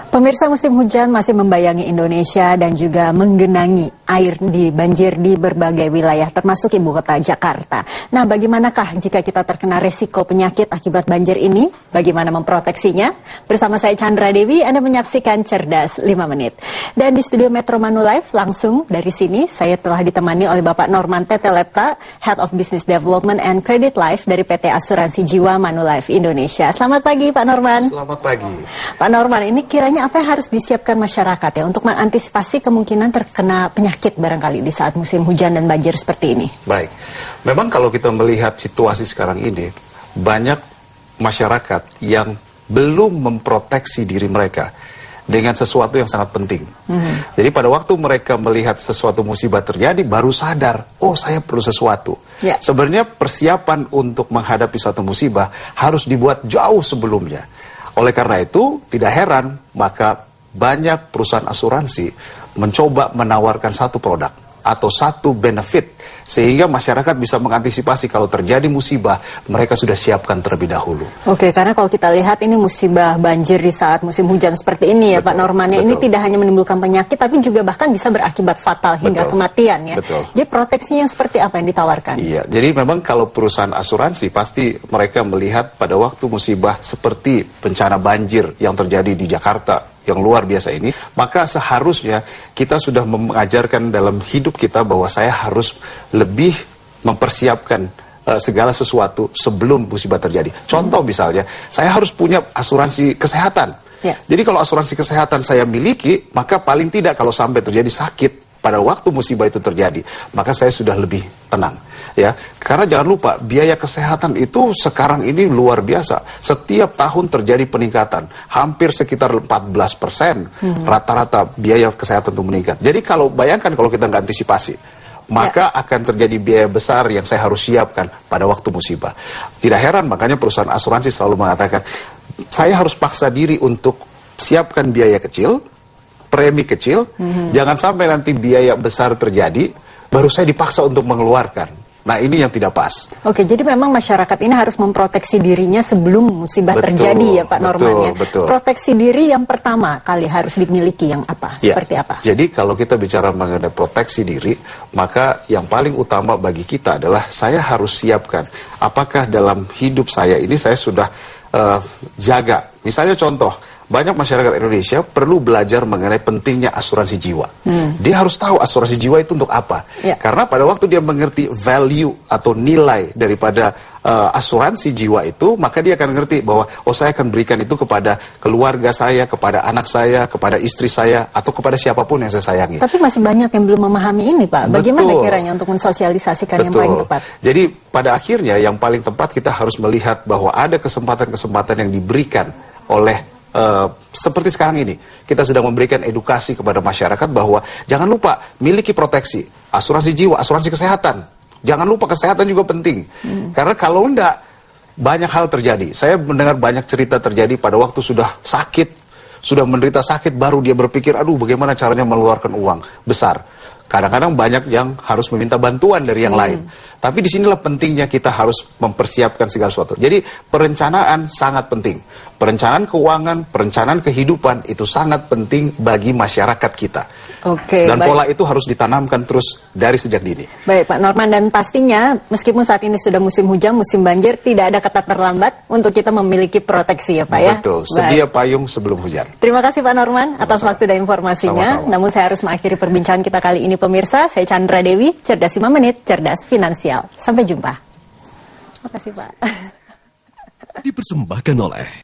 Pemirsa, musim hujan masih membayangi Indonesia dan juga menggenangi air di banjir di berbagai wilayah termasuk ibu kota Jakarta. Nah, bagaimanakah jika kita terkena resiko penyakit akibat banjir ini? Bagaimana memproteksinya? Bersama saya Chandra Dewi, Anda menyaksikan Cerdas 5 Menit. Dan di studio Metro Manulife langsung dari sini saya telah ditemani oleh Bapak Norman Tetelepta, Head of Business Development and Credit Life dari PT Asuransi Jiwa Manulife Indonesia. Selamat pagi Pak Norman. Selamat pagi. Pak Norman, ini kiranya apa yang harus disiapkan masyarakat ya untuk mengantisipasi kemungkinan terkena penyakit barangkali di saat musim hujan dan banjir seperti ini? Baik, memang kalau kita melihat situasi sekarang ini, banyak masyarakat yang belum memproteksi diri mereka dengan sesuatu yang sangat penting. Jadi pada waktu mereka melihat sesuatu musibah terjadi, baru sadar, oh saya perlu sesuatu. Ya. Sebenarnya persiapan untuk menghadapi suatu musibah harus dibuat jauh sebelumnya. Oleh karena itu, tidak heran, maka banyak perusahaan asuransi mencoba menawarkan satu produk atau satu benefit, sehingga masyarakat bisa mengantisipasi kalau terjadi musibah, mereka sudah siapkan terlebih dahulu. Oke, karena kalau kita lihat ini musibah banjir di saat musim hujan seperti ini ya, Pak Norman, ini tidak hanya menimbulkan penyakit, tapi juga bahkan bisa berakibat fatal hingga kematian ya. Jadi proteksinya seperti apa yang ditawarkan? Iya, jadi memang kalau perusahaan asuransi pasti mereka melihat pada waktu musibah seperti bencana banjir yang terjadi di Jakarta, yang luar biasa ini, maka seharusnya kita sudah mengajarkan dalam hidup kita bahwa saya harus lebih mempersiapkan segala sesuatu sebelum musibah terjadi. Contoh misalnya, saya harus punya asuransi kesehatan. Ya. Jadi kalau asuransi kesehatan saya miliki, maka paling tidak kalau sampai terjadi sakit pada waktu musibah itu terjadi, maka saya sudah lebih tenang. Ya, karena jangan lupa biaya kesehatan itu sekarang ini luar biasa. Setiap tahun terjadi peningkatan, hampir sekitar 14% rata-rata biaya kesehatan itu meningkat. Jadi kalau bayangkan kalau kita nggak antisipasi, maka akan terjadi biaya besar yang saya harus siapkan pada waktu musibah. Tidak heran makanya perusahaan asuransi selalu mengatakan, saya harus paksa diri untuk siapkan biaya kecil, premi kecil, jangan sampai nanti biaya besar terjadi, baru saya dipaksa untuk mengeluarkan. Nah, ini yang tidak pas. Oke, jadi memang masyarakat ini harus memproteksi dirinya sebelum musibah terjadi ya Pak Norman ya. Proteksi diri yang pertama kali harus dimiliki yang apa? Seperti apa? Jadi kalau kita bicara mengenai proteksi diri, maka yang paling utama bagi kita adalah saya harus siapkan apakah dalam hidup saya ini saya sudah jaga. Misalnya contoh, banyak masyarakat Indonesia perlu belajar mengenai pentingnya asuransi jiwa. Dia harus tahu asuransi jiwa itu untuk apa. Karena pada waktu dia mengerti value atau nilai daripada asuransi jiwa itu, maka dia akan ngerti bahwa, oh saya akan berikan itu kepada keluarga saya, kepada anak saya, kepada istri saya, atau kepada siapapun yang saya sayangi. Tapi masih banyak yang belum memahami ini Pak. Bagaimana kiranya untuk mensosialisasikan yang paling tepat? Jadi pada akhirnya yang paling tepat kita harus melihat bahwa ada kesempatan-kesempatan yang diberikan oleh seperti sekarang ini, kita sedang memberikan edukasi kepada masyarakat bahwa jangan lupa miliki proteksi, asuransi jiwa, asuransi kesehatan. Jangan lupa kesehatan juga penting. Karena kalau enggak, banyak hal terjadi. Saya mendengar banyak cerita terjadi pada waktu sudah sakit, sudah menderita sakit, baru dia berpikir, aduh bagaimana caranya mengeluarkan uang besar. Kadang-kadang banyak yang harus meminta bantuan dari yang lain. Tapi disinilah pentingnya kita harus mempersiapkan segala sesuatu. Jadi perencanaan sangat penting. Perencanaan keuangan, perencanaan kehidupan itu sangat penting bagi masyarakat kita. Oke, dan pola itu harus ditanamkan terus dari sejak dini. Baik Pak Norman, dan pastinya meskipun saat ini sudah musim hujan, musim banjir, tidak ada kata terlambat untuk kita memiliki proteksi ya Pak ya? Betul, sedia payung sebelum hujan. Terima kasih Pak Norman atas waktu dan informasinya. Namun saya harus mengakhiri perbincangan kita kali ini pemirsa. Saya Chandra Dewi, Cerdas 5 Menit, Cerdas Finansial. Sampai jumpa. Terima kasih Pak. Dipersembahkan oleh